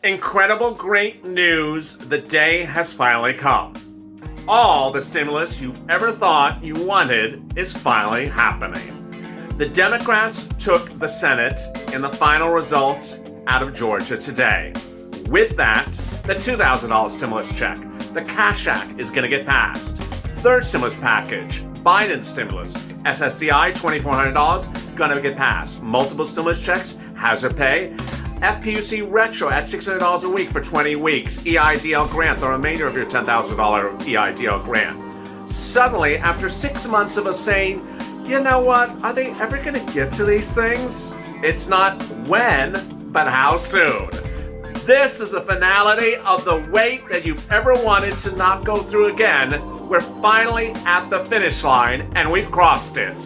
Incredible great news, the day has finally come. All the stimulus you've ever thought you wanted is finally happening. The Democrats took the Senate in the final results out of Georgia today. With that, the $2,000 stimulus check, the Cash Act is going to get passed. Third stimulus package, Biden stimulus, SSDI $2,400, going to get passed. Multiple stimulus checks, hazard pay, Fpuc retro at $600 a week for 20 weeks, Eidl grant, the remainder of your $10,000 Eidl grant. Suddenly, after 6 months of us saying, you know what, are they ever going to get to these things? It's not when, but how soon. This is the finality of the wait that you've ever wanted to not go through again. We're finally at the finish line, and we've crossed it.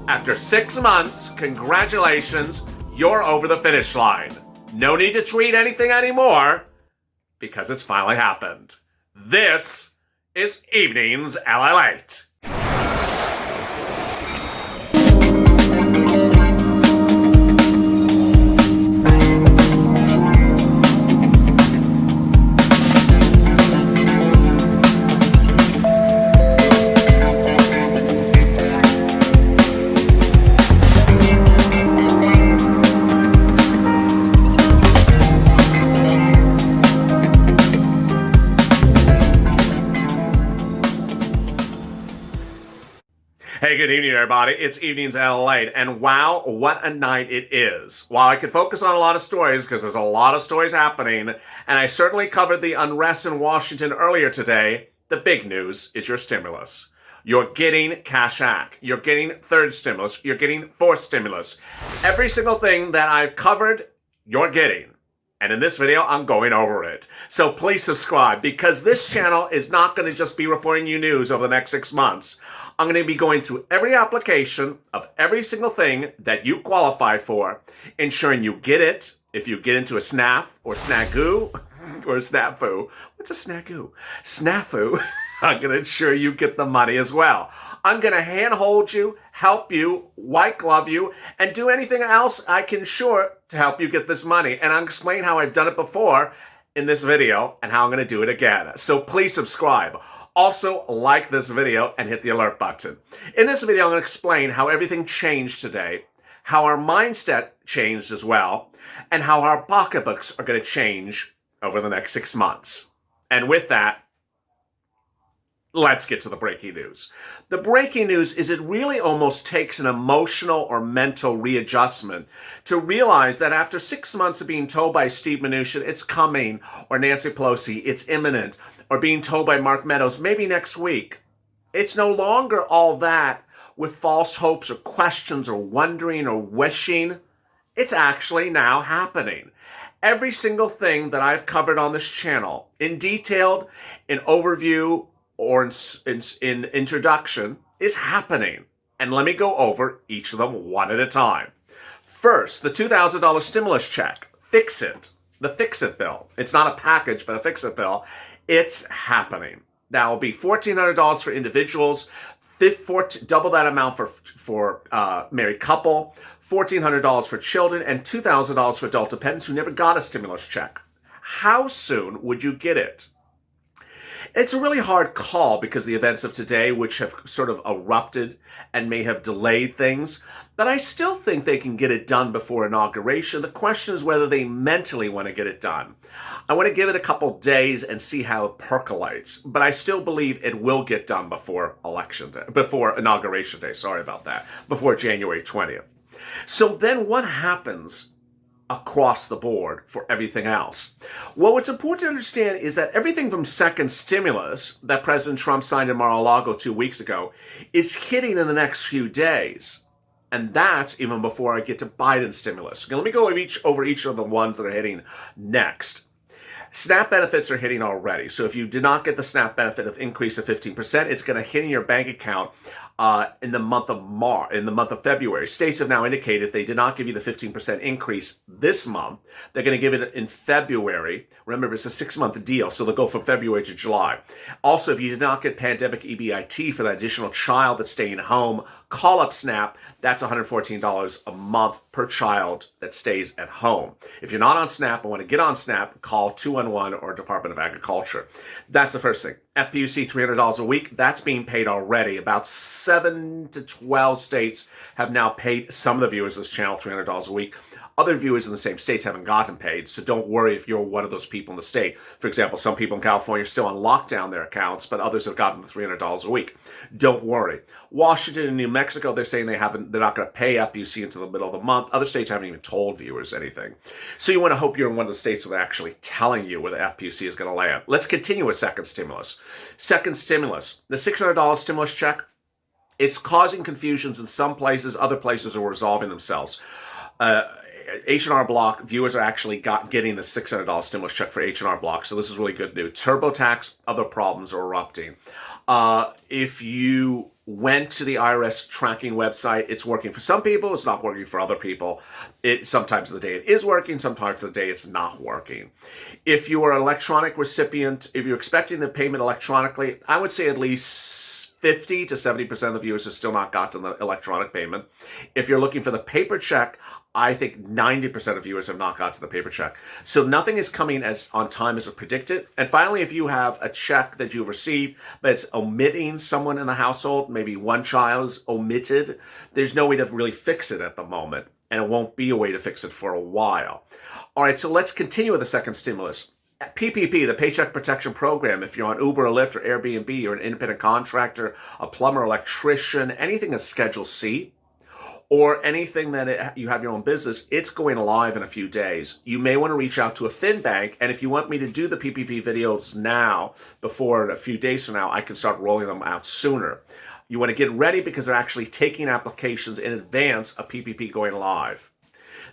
After 6 months, congratulations, you're over the finish line. No need to tweet anything anymore, because it's finally happened. This is Evenings Lalate. Hey, good evening, everybody. It's Evenings Lalate, and wow, what a night it is. While I could focus on a lot of stories, because there's a lot of stories happening, and I certainly covered the unrest in Washington earlier today, the big news is your stimulus. You're getting Cash Act. You're getting third stimulus. You're getting fourth stimulus. Every single thing that I've covered, you're getting. And in this video, I'm going over it. So please subscribe, because this channel is not going to just be reporting you news over the next 6 months. I'm going to be going through every application of every single thing that you qualify for, ensuring you get it if you get into a SNAF or snagoo or a snafu. What's a snagoo? Snafu. I'm going to ensure you get the money as well. I'm going to handhold you, help you, white glove you, and do anything else I can sure to help you get this money. And I'll explain how I've done it before in this video and how I'm going to do it again. So please subscribe. Also, like this video and hit the alert button. In this video, I'm going to explain how everything changed today, how our mindset changed as well, and how our pocketbooks are going to change over the next 6 months. And with that, let's get to the breaking news. The breaking news is it really almost takes an emotional or mental readjustment to realize that after 6 months of being told by Steve Mnuchin it's coming, or Nancy Pelosi it's imminent, or being told by Mark Meadows maybe next week, it's no longer all that with false hopes or questions or wondering or wishing. It's actually now happening. Every single thing that I've covered on this channel, in detailed, in overview, or in introduction, is happening. And let me go over each of them one at a time. First, the $2,000 stimulus check. Fix it. The Fix It bill. It's not a package, but a Fix It bill. It's happening. That will be $1,400 for individuals, double that amount for married couple, $1,400 for children, and $2,000 for adult dependents who never got a stimulus check. How soon would you get it? It's a really hard call because of the events of today, which have sort of erupted and may have delayed things. But I still think they can get it done before inauguration. The question is whether they mentally want to get it done. I want to give it a couple days and see how it percolates. But I still believe it will get done before election day, before inauguration day. Sorry about that. Before January 20th. So then what happens across the board for everything else? Well, what's important to understand is that everything from second stimulus that President Trump signed in Mar-a-Lago 2 weeks ago is hitting in the next few days. And that's even before I get to Biden stimulus. Okay, let me go over each of the ones that are hitting next. SNAP benefits are hitting already. So if you did not get the SNAP benefit of increase of 15%, it's going to hit in your bank account in the month of February. States have now indicated if they did not give you the 15% increase this month, they're going to give it in February. Remember, it's a 6-month deal, so they'll go from February to July. Also, if you did not get pandemic EBIT for that additional child that's staying home, call up SNAP. That's $114 a month per child that stays at home. If you're not on SNAP and want to get on SNAP, call 211 or Department of Agriculture. That's the first thing. FPUC, $300 a week. That's being paid already. About 7 to 12 states have now paid some of the viewers of this channel $300 a week. Other viewers in the same states haven't gotten paid, so don't worry if you're one of those people in the state. For example, some people in California are still on lockdown their accounts, but others have gotten the $300 a week. Don't worry. Washington and New Mexico, they're saying they're not going to pay FPUC until the middle of the month. Other states haven't even told viewers anything. So you want to hope you're in one of the states where they're actually telling you where the FPUC is going to land. Let's continue with second stimulus. Second stimulus, the $600 stimulus check, it's causing confusions in some places. Other places are resolving themselves. H&R Block viewers are actually getting the $600 stimulus check for H&R Block, so this is really good news. TurboTax, other problems are erupting. If you went to the IRS tracking website, it's working for some people, it's not working for other people. Sometimes the day it is working, sometimes the day it's not working. If you are an electronic recipient, if you're expecting the payment electronically, I would say at least 50 to 70% of the viewers have still not gotten the electronic payment. If you're looking for the paper check, I think 90% of viewers have not got to the paper check. So nothing is coming as on time as predicted. And finally, if you have a check that you've received, but it's omitting someone in the household, maybe one child is omitted, there's no way to really fix it at the moment. And it won't be a way to fix it for a while. All right, so let's continue with the second stimulus. PPP, the Paycheck Protection Program, if you're on Uber or Lyft or Airbnb, you're an independent contractor, a plumber, electrician, anything is Schedule C, or anything that you have your own business, it's going live in a few days. You may want to reach out to a FinBank, and if you want me to do the PPP videos now, before a few days from now, I can start rolling them out sooner. You want to get ready because they're actually taking applications in advance of PPP going live.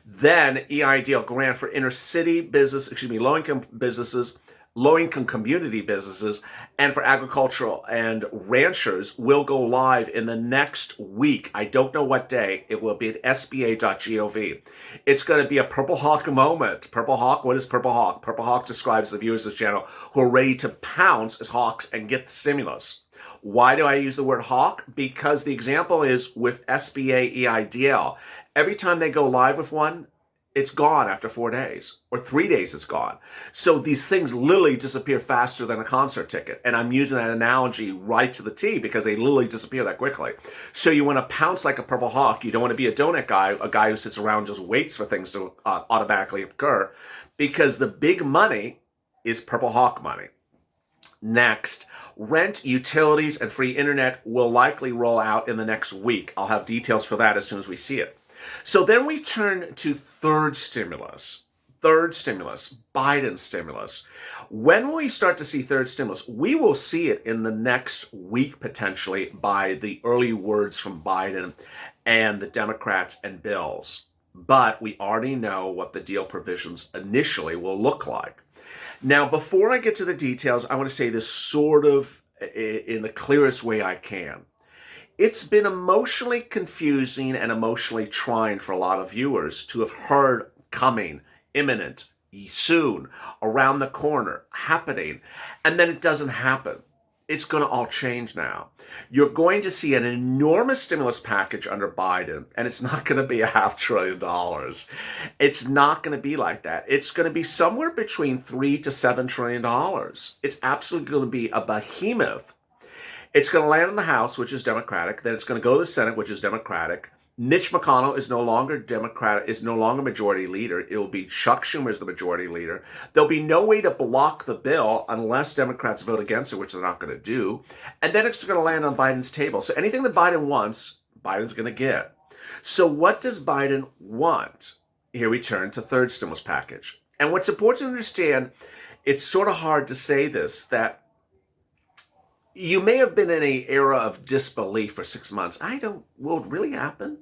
Then Eidl grant for low-income businesses, low-income community businesses, and for agricultural and ranchers will go live in the next week. I don't know what day. It will be at sba.gov. It's going to be a Purple Hawk moment. Purple Hawk, what is Purple Hawk? Purple Hawk describes the viewers of this channel who are ready to pounce as hawks and get the stimulus. Why do I use the word hawk? Because the example is with SBA Eidl. Every time they go live with one, it's gone after 4 days, or 3 days it's gone. So these things literally disappear faster than a concert ticket. And I'm using that analogy right to the T because they literally disappear that quickly. So you want to pounce like a Purple Hawk. You don't want to be a donut guy, a guy who sits around and just waits for things to automatically occur, because the big money is Purple Hawk money. Next, rent, utilities, and free internet will likely roll out in the next week. I'll have details for that as soon as we see it. So then we turn to third stimulus, Biden stimulus. When will we start to see third stimulus? We will see it in the next week, potentially, by the early words from Biden and the Democrats and bills. But we already know what the deal provisions initially will look like. Now, before I get to the details, I want to say this sort of in the clearest way I can. It's been emotionally confusing and emotionally trying for a lot of viewers to have heard coming, imminent, soon, around the corner, happening, and then it doesn't happen. It's going to all change now. You're going to see an enormous stimulus package under Biden, and it's not going to be $500 billion. It's not going to be like that. It's going to be somewhere between $3 to $7 trillion. It's absolutely going to be a behemoth. It's going to land in the House, which is Democratic. Then it's going to go to the Senate, which is Democratic. Mitch McConnell is no longer Democratic, is no longer majority leader. It will be Chuck Schumer as the majority leader. There'll be no way to block the bill unless Democrats vote against it, which they're not going to do. And then it's going to land on Biden's table. So anything that Biden wants, Biden's going to get. So what does Biden want? Here we turn to third stimulus package. And what's important to understand, it's sort of hard to say this, that you may have been in an era of disbelief for 6 months. Will it really happen?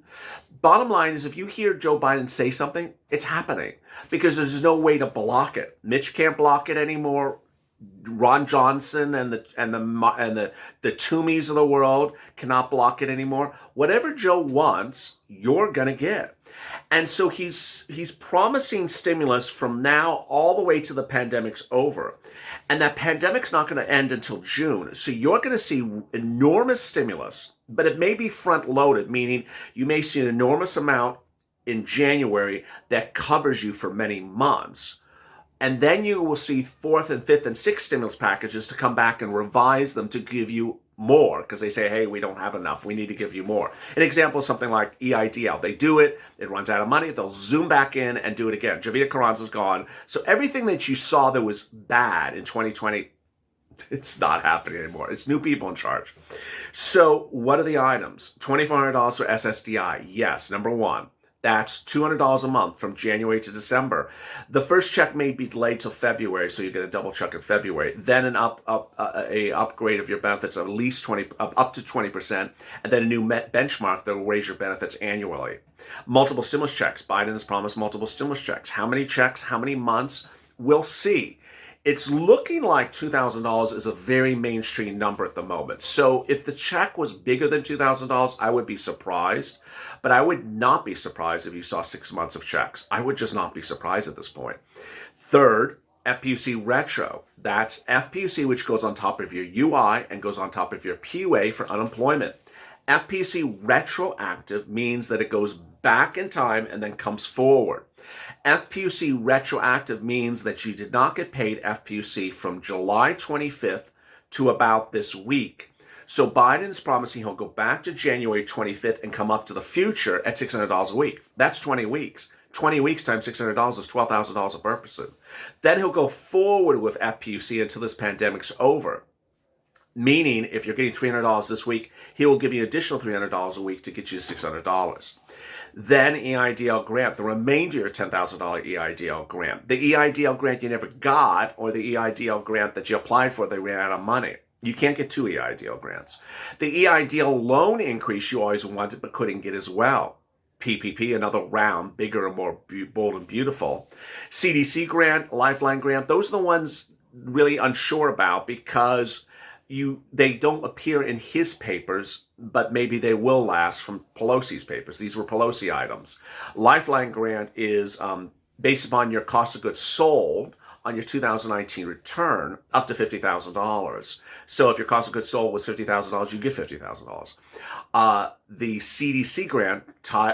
Bottom line is, if you hear Joe Biden say something, it's happening because there's no way to block it. Mitch can't block it anymore. Ron Johnson and the Toomeys of the world cannot block it anymore. Whatever Joe wants, you're gonna get. And so he's promising stimulus from now all the way to the pandemic's over. And that pandemic's not going to end until June. So you're going to see enormous stimulus, but it may be front loaded, meaning you may see an enormous amount in January that covers you for many months. And then you will see fourth and fifth and sixth stimulus packages to come back and revise them to give you more, because they say, hey, we don't have enough. We need to give you more. An example is something like Eidl. They do it. It runs out of money. They'll zoom back in and do it again. Javier Carranza's gone. So everything that you saw that was bad in 2020, it's not happening anymore. It's new people in charge. So what are the items? $2,400 for SSDI. Yes, number one. That's $200 a month from January to December. The first check may be delayed till February, so you get a double check in February. Then an upgrade of your benefits of at least up to 20%, and then a new benchmark that will raise your benefits annually. Multiple stimulus checks. Biden has promised multiple stimulus checks. How many checks? How many months? We'll see. It's looking like $2,000 is a very mainstream number at the moment. So if the check was bigger than $2,000, I would be surprised. But I would not be surprised if you saw 6 months of checks. I would just not be surprised at this point. Third, Fpuc retro. That's Fpuc, which goes on top of your UI and goes on top of your PUA for unemployment. Fpuc retroactive means that it goes back in time and then comes forward. Fpuc retroactive means that you did not get paid Fpuc from July 25th to about this week. So Biden is promising he'll go back to January 25th and come up to the future at $600 a week. That's 20 weeks. 20 weeks times $600 is $12,000 a person. Then he'll go forward with Fpuc until this pandemic's over. Meaning, if you're getting $300 this week, he will give you an additional $300 a week to get you $600. Then Eidl grant, the remainder of your $10,000 Eidl grant. The Eidl grant you never got, or the Eidl grant that you applied for, they ran out of money. You can't get two Eidl grants. The Eidl loan increase you always wanted but couldn't get as well. PPP, another round, bigger and more bold and beautiful. CDC grant, Lifeline grant, those are the ones really unsure about because they don't appear in his papers, but maybe they will last from Pelosi's papers. These were Pelosi items. Lifeline grant is based upon your cost of goods sold on your 2019 return up to $50,000. So if your cost of goods sold was $50,000, you get $50,000. The CDC grant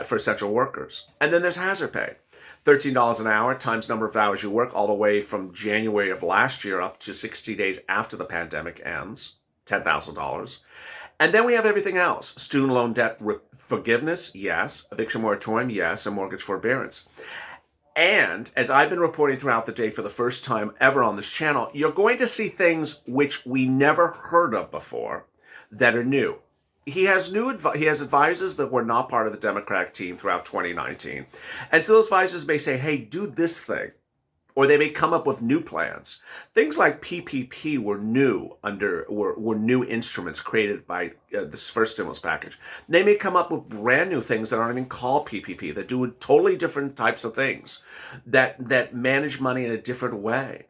for essential workers. And then there's hazard pay. $13 an hour times number of hours you work all the way from January of last year up to 60 days after the pandemic ends, $10,000. And then we have everything else. Student loan debt forgiveness, yes. Eviction moratorium, yes. And mortgage forbearance. And as I've been reporting throughout the day for the first time ever on this channel, you're going to see things which we never heard of before that are new. He has advisors that were not part of the Democratic team throughout 2019. And so those advisors may say, hey, do this thing. Or they may come up with new plans. Things like PPP were new instruments created by this first stimulus package. They may come up with brand new things that aren't even called PPP, that do totally different types of things, that manage money in a different way.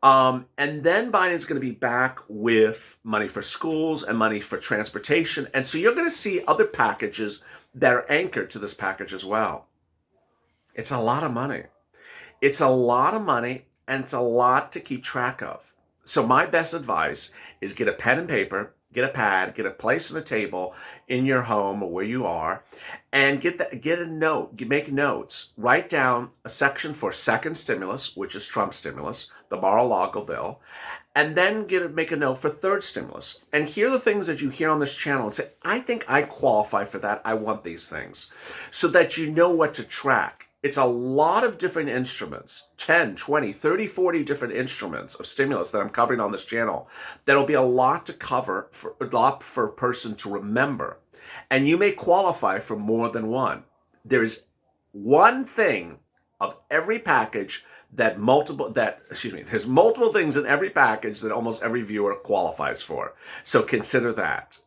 And then Biden's going to be back with money for schools and money for transportation. And so you're going to see other packages that are anchored to this package as well. It's a lot of money. It's a lot of money, and it's a lot to keep track of. So my best advice is get a pen and paper, get a pad, get a place on the table in your home or where you are, and get a note, make notes. Write down a section for second stimulus, which is Trump stimulus, the Mar-a-Lago bill, and then make a note for third stimulus. And hear the things that you hear on this channel and say, I think I qualify for that. I want these things, so that you know what to track. It's a lot of different instruments, 10, 20, 30, 40 different instruments of stimulus that I'm covering on this channel. That'll be a lot to cover, a lot for a person to remember. And you may qualify for more than one. There's one thing of every package there's multiple things in every package that almost every viewer qualifies for. So consider that.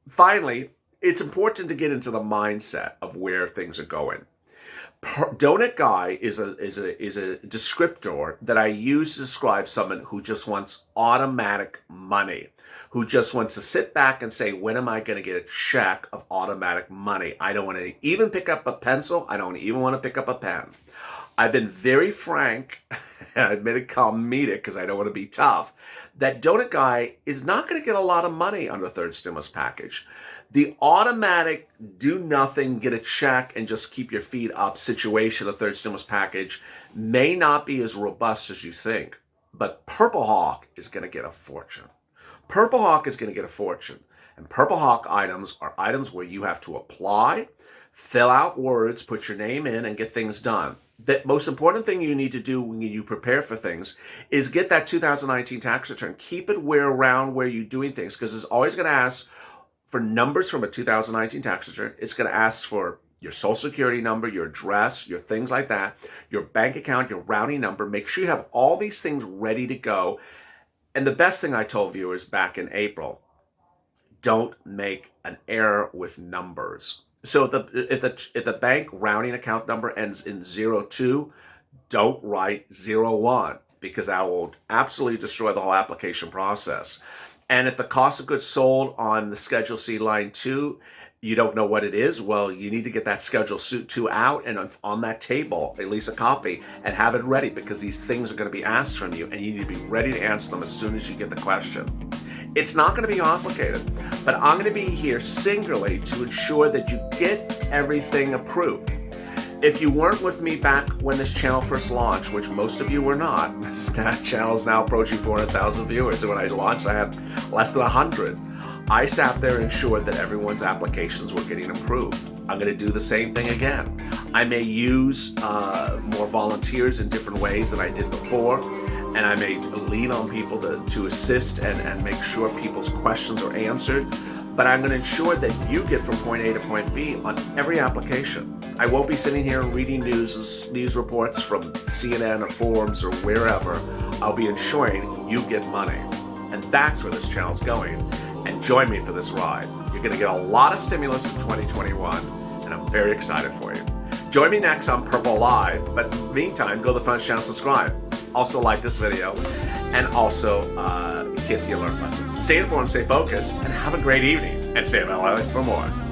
Finally, it's important to get into the mindset of where things are going. Donut guy is a descriptor that I use to describe someone who just wants automatic money, who just wants to sit back and say, when am I going to get a check of automatic money? I don't want to even pick up a pencil. I don't even want to pick up a pen. I've been very frank, and I've made a comedic because I don't want to be tough, that Donut Guy is not going to get a lot of money on the third stimulus package. The automatic do nothing, get a check, and just keep your feet up situation of third stimulus package may not be as robust as you think, but Purple Hawk is going to get a fortune. Purple Hawk is going to get a fortune. And Purple Hawk items are items where you have to apply, fill out words, put your name in, and get things done. The most important thing you need to do when you prepare for things is get that 2019 tax return. Keep it around where you're doing things, because it's always going to ask for numbers from a 2019 tax return. It's going to ask for your social security number, your address, your things like that, your bank account, your routing number. Make sure you have all these things ready to go. And the best thing I told viewers back in April, don't make an error with numbers. So if the bank routing account number ends in 02, don't write 01, because that will absolutely destroy the whole application process. And if the cost of goods sold on the Schedule C line 2, you don't know what it is, well, you need to get that Schedule 2 out and on that table, at least a copy, and have it ready, because these things are going to be asked from you, and you need to be ready to answer them as soon as you get the question. It's not going to be complicated, but I'm going to be here singularly to ensure that you get everything approved. If you weren't with me back when this channel first launched, which most of you were not, this channel is now approaching 400,000 viewers. And when I launched, I had less than 100. I sat there and ensured that everyone's applications were getting approved. I'm going to do the same thing again. I may use more volunteers in different ways than I did before, and I may lean on people to assist and make sure people's questions are answered. But I'm going to ensure that you get from point A to point B on every application. I won't be sitting here reading news reports from CNN or Forbes or wherever. I'll be ensuring you get money. And that's where this channel's going. And join me for this ride. You're going to get a lot of stimulus in 2021, and I'm very excited for you. Join me next on Purple Live, but in the meantime, go to the front channel, subscribe. Also like this video, and also hit the alert button. Stay informed, stay focused, and have a great evening. And stay available for more.